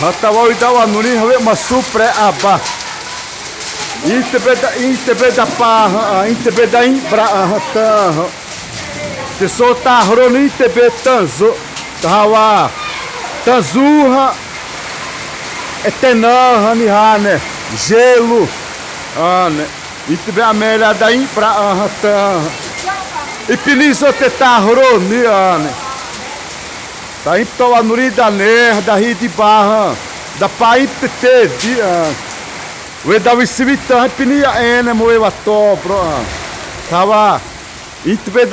Hatawa idawa nuni hawe masupre aba. Intebeda pa, intebeda imbra hata. Te solta roni tebetanzo. Tawa. Tanzuha. Etenã, hanihane. Gelo. Ane. Intebe a melha da imbra hata. E pinizo te roni ane. Da impto anuri da ner, da ri de barra, da pai pete de o da visita pinia ene moeva topro. Tava intbe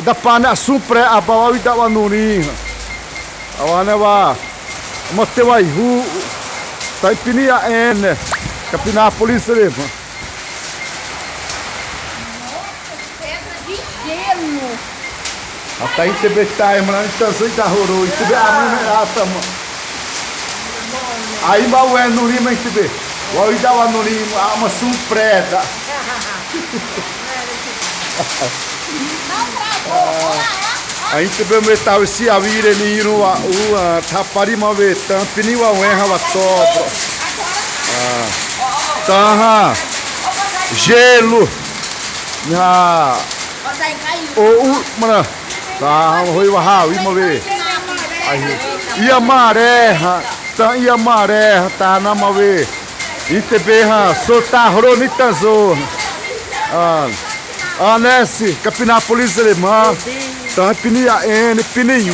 da pana supre abawi da anuri. Awana va moteva ihu tai pinia ene capina a polícia leva. Até aí tebe tai mano tanso da horo tebe ata mo aí mau é no lima tebe o ida wa no lima ama surpresa aí tebe metal se avire ni no o tapari ma ve tampini wa wenha wa topro tá gelo na o mano tá, foi o rau, vamos ver. E a maré, tá, e a maré, tá, na mave. E também, soltar ronitazo. Nesse, capinar polícia alemã. Tá, pinia N, pininho,